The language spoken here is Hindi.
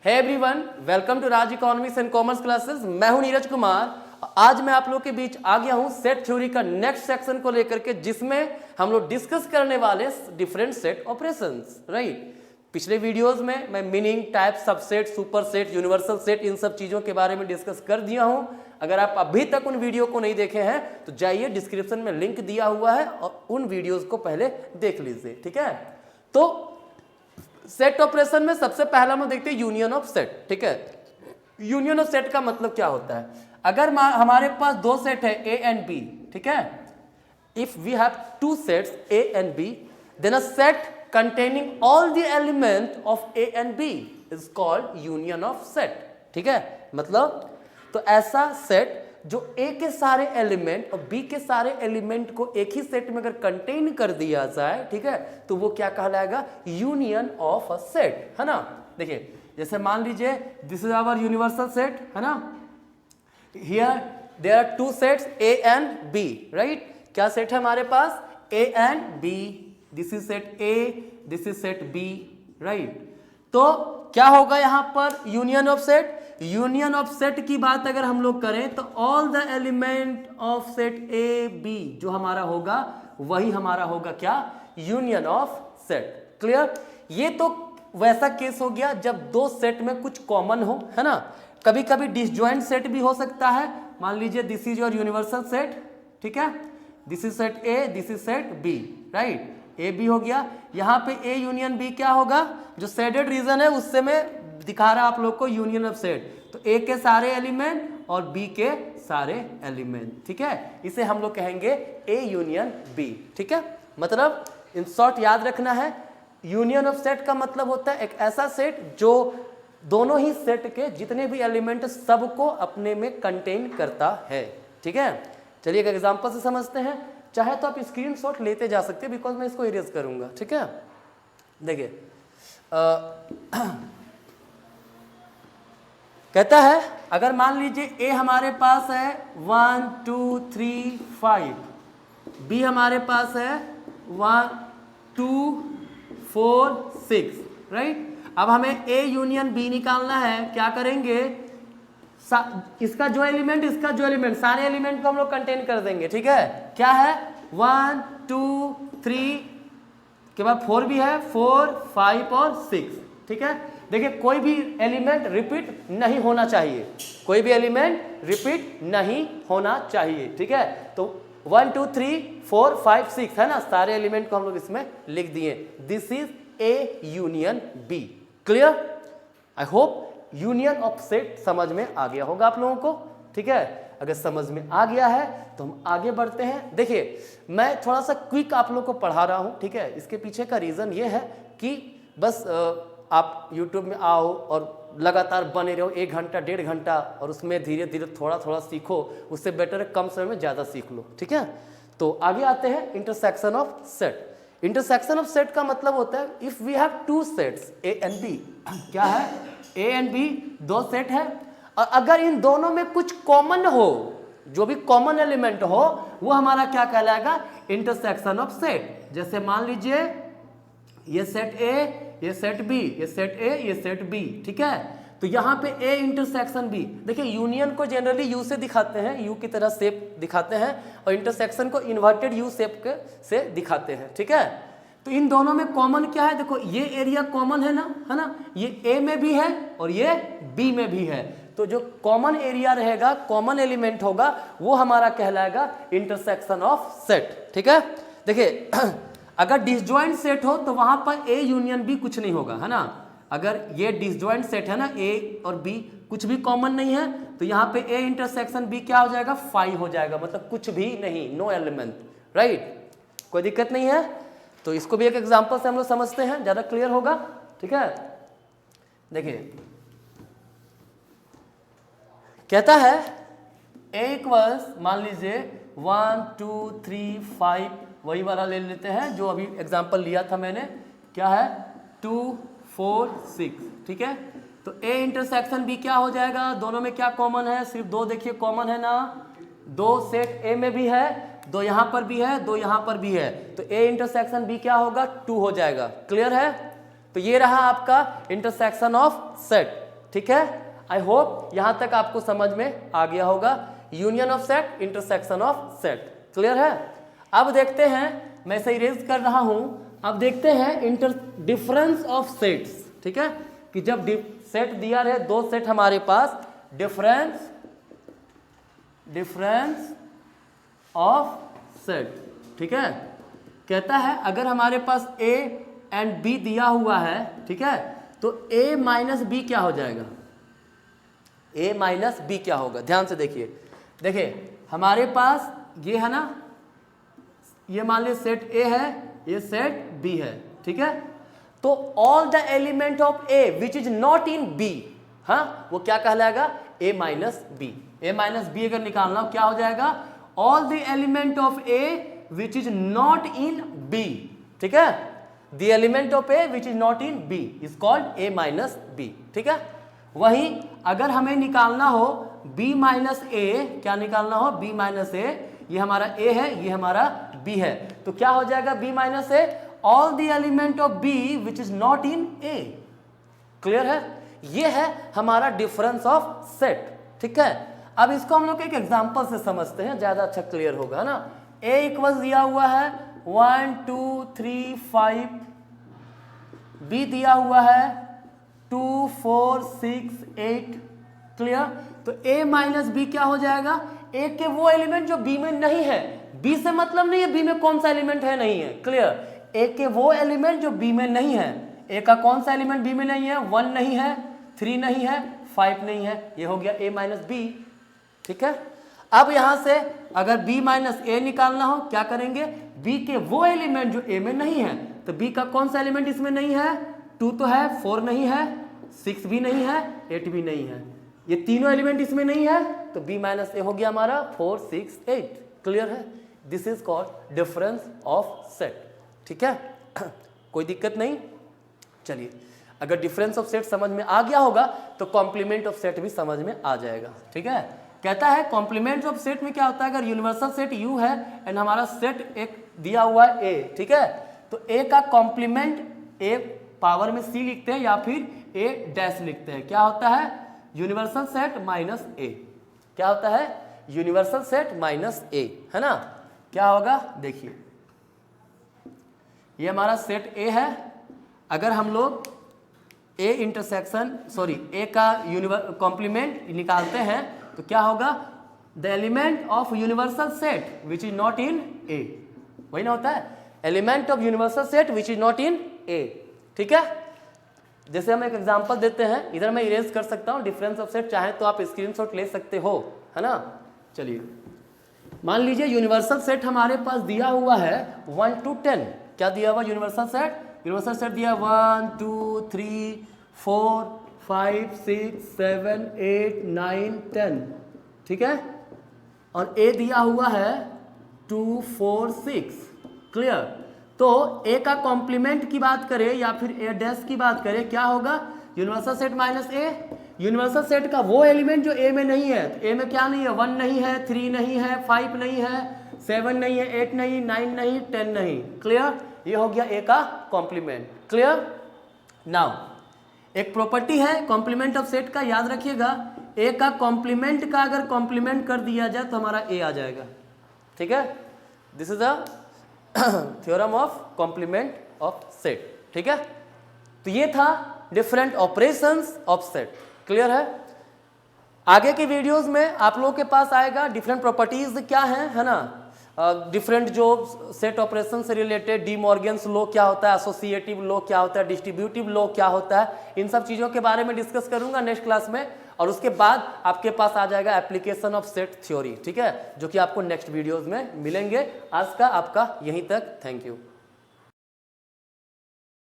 Hey everyone, welcome to Raj economics and commerce classes. मैं हूं नीरज कुमार। आज मैं आप लोग के बीच आ गया हूं सेट थ्योरी का नेक्स्ट सेक्शन को लेकर के, जिसमें हम लोग डिस्कस करने वाले डिफरेंट सेट ऑपरेशंस। राइट, पिछले वीडियोस में मैं meaning, type, subset, superset, universal set, इन सब चीजों के बारे में डिस्कस कर दिया हूं। अगर आप अभी तक उन वीडियो को नहीं देखे हैं तो जाइए, डिस्क्रिप्शन में लिंक दिया हुआ है और उन वीडियोस को पहले देख लीजिए। ठीक है, तो सेट ऑपरेशन में सबसे पहला हम देखते हैं यूनियन ऑफ सेट। ठीक है, यूनियन ऑफ सेट का मतलब क्या होता है? अगर हमारे पास दो सेट है ए एंड बी, ठीक है, if we have two sets A and B, then a set containing all the element of A and B is called union of set। ठीक है, मतलब तो ऐसा सेट जो A के सारे एलिमेंट और B के सारे एलिमेंट को एक ही सेट में अगर कंटेन कर दिया जाए, ठीक है, तो वो क्या कहलाएगा? यूनियन ऑफ अ सेट, है ना। देखिए, जैसे मान लीजिए this is our universal set, है ना। Here there are two sets A and B, right. क्या सेट है हमारे पास? A and B। This is set A, this is set B, right. तो क्या होगा यहां पर? Union of set. Union of set की बात अगर हम लोग करें तो all the element of set A B जो हमारा होगा वही हमारा होगा क्या? Union of set. क्लियर? ये तो वैसा केस हो गया जब दो सेट में कुछ कॉमन हो, है ना। कभी कभी डिसजॉइंट सेट भी हो सकता है। मान लीजिए this is your universal set, ठीक है, this is set A, this is set B, right. A B हो गया, यहाँ पे ए यूनियन बी क्या होगा? जो शेडेड रीजन है उससे मैं दिखा रहा आप लोग को यूनियन ऑफ सेट। तो ए के सारे एलिमेंट और बी के सारे एलिमेंट, ठीक है, इसे हम लोग कहेंगे ए यूनियन बी। ठीक है, मतलब इन शॉर्ट याद रखना है, यूनियन ऑफ सेट का मतलब होता है एक ऐसा सेट जो दोनों ही सेट के जितने भी एलिमेंट सबको अपने में कंटेन करता है। ठीक है, चलिए एक एग्जांपल से समझते हैं। चाहे तो आप स्क्रीनशॉट लेते जा सकते हैं, बिकॉज मैं इसको इरेज करूंगा। ठीक है, देखिए कहता है अगर मान लीजिए ए हमारे पास है 1 2 3 5, बी हमारे पास है 1 2 4 6, राइट। अब हमें ए यूनियन बी निकालना है। क्या करेंगे? इसका जो एलिमेंट, इसका जो एलिमेंट, सारे एलिमेंट को हम लोग कंटेन कर देंगे। ठीक है, क्या है? 1 2 3 के बाद 4 भी है, 4 5 और 6। ठीक है, देखिए कोई भी एलिमेंट रिपीट नहीं होना चाहिए, कोई भी एलिमेंट रिपीट नहीं होना चाहिए। ठीक है, तो 1 2 3 4 5 6 है ना, सारे एलिमेंट को हम लोग इसमें लिख दिए। This is A union B. Clear? I hope union of set समझ में आ गया होगा आप लोगों को। ठीक है, अगर समझ में आ गया है तो हम आगे बढ़ते हैं। देखिए, मैं थोड़ा सा क्विक आप लोग को पढ़ा रहा हूं। ठीक है, इसके पीछे का रीजन ये है कि बस आप YouTube में आओ और लगातार बने रहो 1 घंटा 1.5 घंटा, और उसमें धीरे धीरे थोड़ा थोड़ा सीखो। उससे बेटर है कम समय में ज़्यादा सीख लो। ठीक है, तो आगे आते हैं intersection of set. Intersection of set का मतलब होता है if we have two sets A and B. क्या है? ए एंड बी दो सेट है, और अगर इन दोनों में कुछ कॉमन हो, जो भी कॉमन एलिमेंट हो, वो हमारा क्या कहलाएगा? Intersection of set. जैसे मान लीजिए ये सेट ए, ये सेट बी, ये सेट ए, ये सेट बी। ठीक है, तो यहाँ पे ए इंटरसेक्शन बी। देखिए, यूनियन को जनरली यू से दिखाते हैं, यू की तरह शेप दिखाते हैं, और इंटरसेक्शन को इन्वर्टेड यू शेप के से दिखाते हैं। ठीक है, तो इन दोनों में कॉमन क्या है? देखो, ये एरिया कॉमन है ना, ये ए में भी है और ये बी में भी है। तो जो कॉमन एरिया रहेगा, कॉमन एलिमेंट होगा, वो हमारा कहलाएगा इंटरसेक्शन ऑफ सेट। ठीक है, देखिए अगर डिसजॉइंट सेट हो तो वहां पर ए यूनियन बी कुछ नहीं होगा, है ना। अगर ये डिसजॉइंट सेट है ना, ए और बी कुछ भी कॉमन नहीं है, तो यहाँ पे ए इंटरसेक्शन बी क्या हो जाएगा? 5 हो जाएगा, मतलब कुछ भी नहीं, नो एलिमेंट, राइट। कोई दिक्कत नहीं है। तो इसको भी एक एग्जांपल से हम लोग समझते हैं, ज्यादा क्लियर होगा। ठीक है, देखिए कहता है ए इक्वल्स, मान लीजिए 1 2 3 5, वही वाला ले लेते हैं जो अभी एग्जांपल लिया था मैंने। क्या है? 2 4 6। ठीक है, तो ए इंटरसेक्शन बी क्या हो जाएगा? दोनों में क्या कॉमन है? सिर्फ दो, देखिए कॉमन है ना, दो सेट ए में भी है, दो यहां पर भी है, दो यहां पर भी है, तो ए इंटरसेक्शन बी क्या होगा? 2 हो जाएगा। क्लियर है? तो ये रहा आपका इंटरसेक्शन ऑफ सेट। ठीक है, आई होप यहां तक आपको समझ में आ गया होगा। Union of set, intersection of set, clear है। अब देखते हैं, मैं इसे इरेज कर रहा हूं, अब देखते हैं डिफरेंस ऑफ सेट्स, ठीक है, कि जब सेट दिया रहे, दो सेट हमारे पास, डिफरेंस ऑफ सेट, ठीक है, कहता है अगर हमारे पास A एंड B दिया हुआ है, ठीक है, तो A माइनस बी क्या हो जाएगा, A माइनस बी क्या होगा, ध्यान से देखिए हमारे पास ये है ना, ये मान लीजिए सेट A है, ये सेट B है, ठीक है, तो all the element of A which is not in B, हाँ, वो क्या कहलाएगा, A minus B. A minus B अगर निकालना हो क्या हो जाएगा, all the element of A which is not in B, ठीक है, the element of A which is not in B is called A minus B, ठीक है। वहीं अगर हमें निकालना हो B माइनस A, क्या निकालना हो, B माइनस A, ये हमारा A है, ये हमारा B है, तो क्या हो जाएगा B minus A, all the element of B which is not in A, clear है। ये है हमारा डिफरेंस ऑफ सेट, ठीक है। अब इसको हम लोग एक एग्जांपल से समझते हैं, ज्यादा अच्छा क्लियर होगा ना। A इक्वल्स दिया हुआ है 1 2 3 5, B दिया हुआ है 2 4 6 8, क्लियर। तो A माइनस बी क्या हो जाएगा, A के वो एलिमेंट जो B में नहीं है, B से मतलब नहीं है B में कौन सा एलिमेंट है, नहीं है, क्लियर। A के वो एलिमेंट जो B में नहीं है, A का कौन सा एलिमेंट B में नहीं है, 1 नहीं है, 3 नहीं है, 5 नहीं है, ये हो गया A माइनस बी, ठीक है। अब यहां से अगर B माइनस A निकालना हो क्या करेंगे, B के वो एलिमेंट जो A में नहीं है, तो B का कौन सा एलिमेंट इसमें नहीं है, 2 तो है, 4 नहीं है, 6 भी नहीं है, 8 भी नहीं है, ये तीनों एलिमेंट इसमें नहीं है, तो B माइनस A हो गया हमारा 4 6 8, क्लियर है। This is called difference of set, ठीक है, कोई दिक्कत नहीं। चलिए, अगर डिफरेंस ऑफ सेट समझ में आ गया होगा तो कॉम्प्लीमेंट ऑफ सेट भी समझ में आ जाएगा, ठीक है। कहता है कॉम्प्लीमेंट ऑफ सेट में क्या होता है, अगर यूनिवर्सल सेट U है एंड हमारा सेट एक दिया हुआ है A, ठीक है, तो A का कॉम्प्लीमेंट A पावर में C लिखते हैं या फिर A डैश लिखते हैं, क्या होता है, यूनिवर्सल सेट माइनस A, क्या होता है, यूनिवर्सल सेट माइनस A, है ना। क्या होगा, देखिए ये हमारा सेट A है, अगर हम लोग A इंटरसेक्शन A का कॉम्प्लीमेंट निकालते हैं तो क्या होगा, the element of universal set which is not in A, वही ना होता है, element of universal set which is not in A, ठीक है। जैसे हम एक एग्जांपल देते हैं, इधर मैं इरेज कर सकता हूं डिफरेंस ऑफ सेट, चाहे तो आप स्क्रीनशॉट ले सकते हो, है ना। चलिए, मान लीजिए यूनिवर्सल सेट हमारे पास दिया हुआ है 1 to 10, क्या दिया हुआ यूनिवर्सल सेट, यूनिवर्सल सेट दिया 1 2 3 4 5 6 7 8 9 10, ठीक है, और A दिया हुआ है 2 4 6, क्लियर। तो A का कॉम्प्लीमेंट की बात करें या फिर A डैश की बात करें, क्या होगा, universal set minus A, universal set का वो एलिमेंट जो A में नहीं है, तो A में क्या नहीं है, 1 नहीं है, 3 नहीं है, 5 नहीं है, 7 नहीं है, 8 नहीं, 9 नहीं, 10 नहीं, क्लियर। ये हो गया A का कॉम्प्लीमेंट, क्लियर। नाउ एक प्रॉपर्टी है कॉम्प्लीमेंट ऑफ सेट का, याद रखिएगा, A का कॉम्प्लीमेंट का अगर कॉम्प्लीमेंट कर दिया जाए तो हमारा A आ जाएगा, ठीक है। This is a theorem of complement of set, ठीक है। तो ये था different operations of set, clear है। आगे के वीडियोस में आप लोगों के पास आएगा डिफरेंट प्रॉपर्टीज क्या है ना, डिफरेंट जो सेट ऑपरेशन से रिलेटेड, डी मॉर्गन्स लॉ क्या होता है, एसोसिएटिव लॉ क्या होता है, डिस्ट्रीब्यूटिव लॉ क्या होता है, इन सब चीज़ों के बारे में डिस्कस करूंगा नेक्स्ट क्लास में। और उसके बाद आपके पास आ जाएगा एप्लीकेशन ऑफ सेट थ्योरी, ठीक है, जो कि आपको नेक्स्ट वीडियोस में मिलेंगे। आज का आपका यहीं तक, थैंक यू।